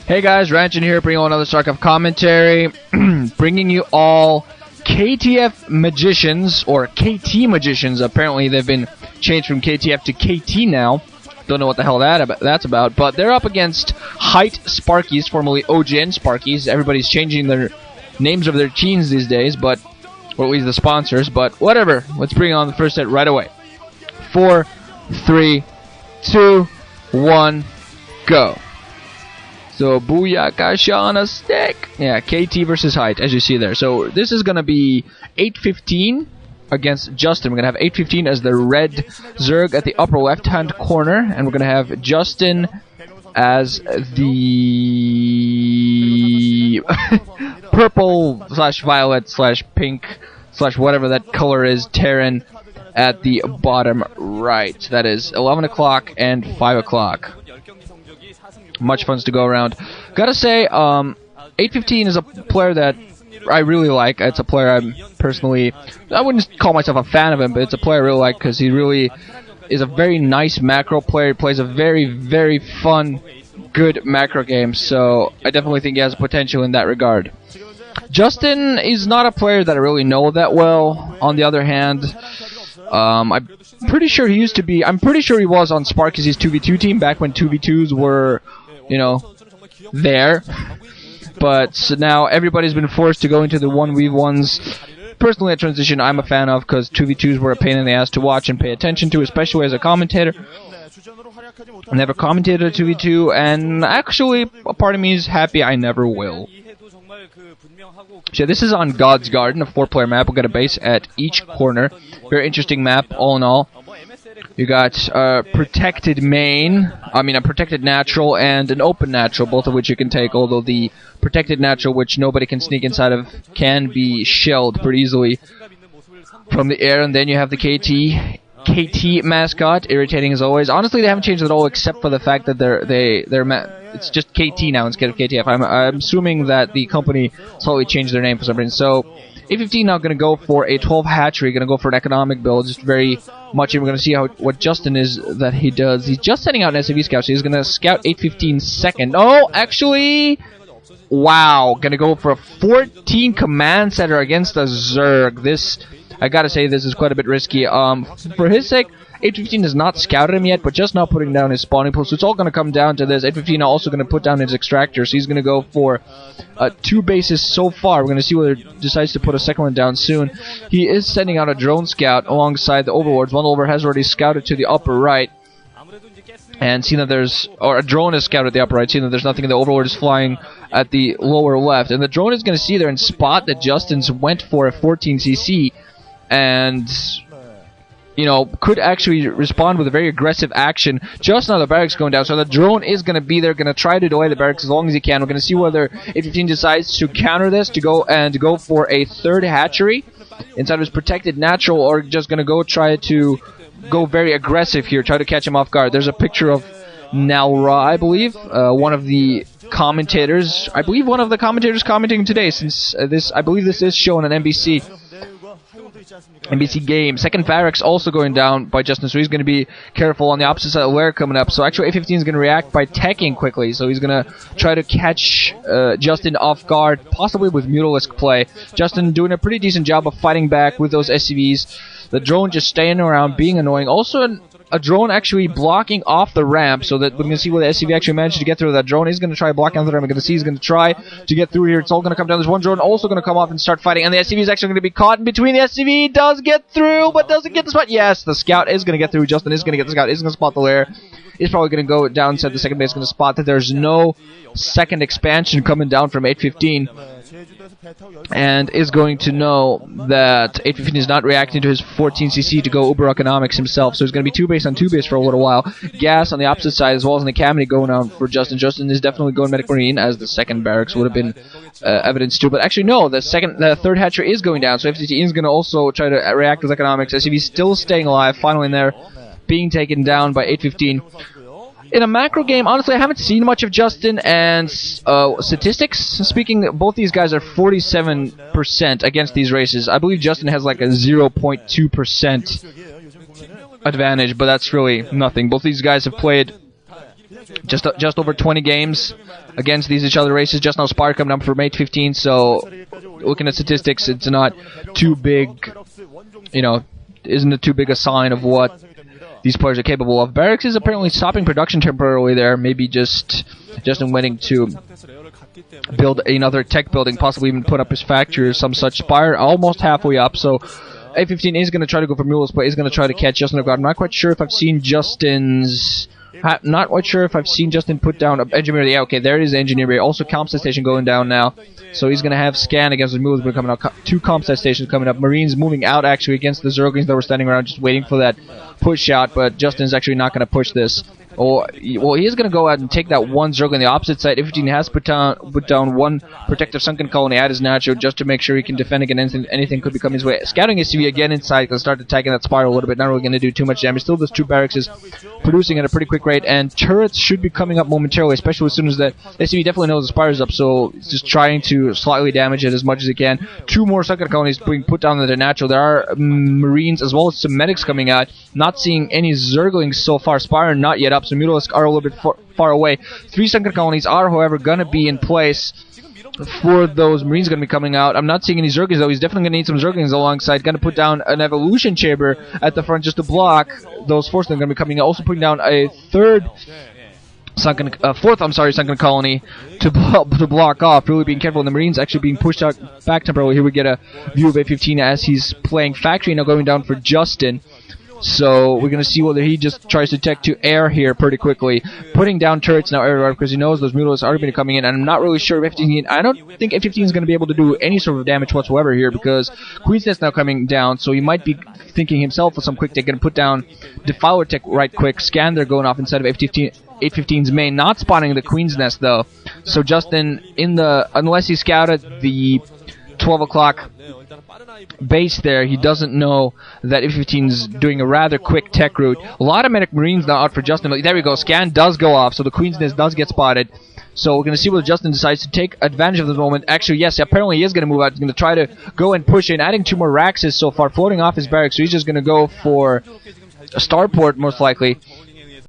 Hey guys, Ranchin here, bringing you another StarCraft commentary, bringing you all KTF Magicians, or KT Magicians. Apparently they've been changed from KTF to KT now. Don't know what the hell that's about, but they're up against Hite Sparkyz, formerly OGN Sparkyz. Everybody's changing their names of their teams these days, but, or at least the sponsors, but whatever. Let's bring on the first set right away. 4, 3, 2, 1, go. So, Booyakasha on a stick! Yeah, KT versus Hite, as you see there. So, this is going to be 8-15 against Justin. We're going to have 8-15 as the red zerg at the upper left-hand corner. And we're going to have Justin as the purple / violet / pink / whatever that color is, Terran, at the bottom right. That is 11 o'clock and 5 o'clock. Much fun to go around. Gotta say, 8-15 is a player that I really like. It's a player I'm personally, I wouldn't call myself a fan of him, but it's a player I really like because he really is a very nice macro player. He plays a very, very fun, good macro game, so I definitely think he has potential in that regard. Justin is not a player that I really know that well. On the other hand, I'm pretty sure he used to be, I'm pretty sure he was on Sparkyz's 2v2 team back when 2v2s were, you know, there. But now everybody's been forced to go into the 1v1s. Personally, a transition I'm a fan of because 2v2s were a pain in the ass to watch and pay attention to, especially as a commentator. I never commentated a 2v2, and actually, a part of me is happy I never will. So this is on God's Garden, a 4-player map. We'll get a base at each corner. Very interesting map, all in all. You got a protected main, a protected natural and an open natural, both of which you can take, although the protected natural, which nobody can sneak inside of, can be shelled pretty easily from the air. And then you have the KT mascot, irritating as always. Honestly, they haven't changed at all, except for the fact that it's just KT now instead of KTF. I'm assuming that the company slowly changed their name for some reason. So, 8-15 now going to go for a 12 hatchery, going to go for an economic build, just very much. And we're going to see what Justin is that he does. He's just sending out an SCV scout, so he's going to scout 8-15 second. Oh, actually, wow, going to go for a 14 command center against a zerg. This, I gotta say, this is quite a bit risky. For his sake, 8-15 has not scouted him yet, but just now putting down his spawning post. So it's all going to come down to this. 8-15 also going to put down his extractor, so he's going to go for 2 bases so far. We're going to see whether he decides to put a second one down soon. He is sending out a drone scout alongside the overlords. One overlord has already scouted to the upper right, and seen that there's, or a drone is scouted at the upper right, seeing that there's nothing, and the overlord is flying at the lower left. And the drone is going to see there and spot that Justin's went for a 14cc, and, you know, could actually respond with a very aggressive action. Just now the barracks going down, so the drone is going to be there, going to try to delay the barracks as long as he can. We're going to see whether 8-15 decides to counter this, to go for a 3rd hatchery inside of his protected natural, or just going to try to go very aggressive here, try to catch him off guard. There's a picture of Nalra, I believe, one of the commentators, commenting today, since I believe this is shown on NBC game. 2nd barracks also going down by Justin, so he's going to be careful on the opposite side of the layer coming up. So actually 8-15 is going to react by teching quickly, so he's going to try to catch Justin off guard, possibly with Mutalisk play. Justin doing a pretty decent job of fighting back with those SCVs. The drone just staying around, being annoying. Also a drone actually blocking off the ramp, so that we're going to see whether the SCV actually managed to get through. That drone is going to try blocking off the ramp. We're going to see he's going to try to get through here. It's all going to come down. There's one drone also going to come off and start fighting, and the SCV is actually going to be caught in between. The SCV does get through, but doesn't get the spot. Yes, the scout is going to get through. Justin is going to get the scout. Is going to spot the lair. He's probably going to go down inside the second base. Going to spot that there's no second expansion coming down from 8-15. And is going to know that 8-15 is not reacting to his 14cc to go Uber Economics himself. So it's going to be 2 base on 2 base for a little while. Gas on the opposite side, as well as in the Camry going on for Justin. Justin is definitely going Medic Marine, as the 2nd barracks would have been evidence to. But actually, no, the 3rd hatchery is going down. So 8-15 is going to also try to react with Economics. SCV still staying alive, finally in there, being taken down by 8-15. In a macro game, honestly, I haven't seen much of Justin, and statistics speaking, both these guys are 47% against these races. I believe Justin has like a 0.2% advantage, but that's really nothing. Both these guys have played just over 20 games against each other races. Just now Spark coming up for mate 15, so looking at statistics, it's not too big, you know, isn't it too big a sign of what these players are capable of. Barracks is apparently stopping production temporarily there, maybe just waiting to build another tech building, possibly even put up his factory or some such. Spire almost halfway up, so A15 is going to try to go for Mules, but is going to try to catch Justin off guard. I'm not quite sure if I've seen Justin's... Not quite sure if I've seen Justin put down Engineer. Yeah, okay, there is Engineer. Also, Comstat Station going down now. So he's going to have Scan against the Mules coming out. 2 Comstat Stations coming up. Marines moving out, actually, against the Zerglings that were standing around just waiting for that push out, but Justin's actually not going to push this. Well, he is going to go out and take that one Zerg on the opposite side. If he has put down one protective sunken colony at his nacho just to make sure he can defend against anything could be coming his way. Scouting his CV again inside, going to start attacking that spiral a little bit. Not really going to do too much damage. Still, those 2 barracks is producing at a pretty quick rate, and turrets should be coming up momentarily, especially as soon as that SCV definitely knows the spire's up, so it's just trying to slightly damage it as much as it can. 2 more sunken colonies being put down to the natural. There are Marines as well as some medics coming out. Not seeing any Zerglings so far. Spire not yet up, so Mutalisk are a little bit far away. 3 sunken colonies are, however, going to be in place for those Marines going to be coming out. I'm not seeing any Zerglings, though. He's definitely going to need some Zerglings alongside. Going to put down an evolution chamber at the front just to block those forces that are going to be coming out. Also putting down a fourth sunken colony to block off. Really being careful. And the Marines actually being pushed out back temporarily. Here we get a view of A15 as he's playing factory now, going down for Justin. So we're going to see whether he just tries to tech to air here pretty quickly. Putting down turrets now everywhere because he knows those Mutalists are going to be coming in. And I'm not really sure if F15... I don't think F15 is going to be able to do any sort of damage whatsoever here because Queen's Nest now coming down. So he might be thinking himself of some quick tech. Going to put down Defiler tech right quick. Scan there going off inside of F15's main. Not spotting the Queen's Nest though. So Justin, unless he scouted the 12 o'clock base there, he doesn't know that F15's doing a rather quick tech route. A lot of medic Marines now out for Justin. There we go. Scan does go off, so the Queen's Nest does get spotted. So we're going to see whether Justin decides to take advantage of this moment. Actually, yes, apparently he is going to move out. He's going to try to go and push in, adding 2 more Raxes so far, floating off his barracks. So he's just going to go for a starport, most likely.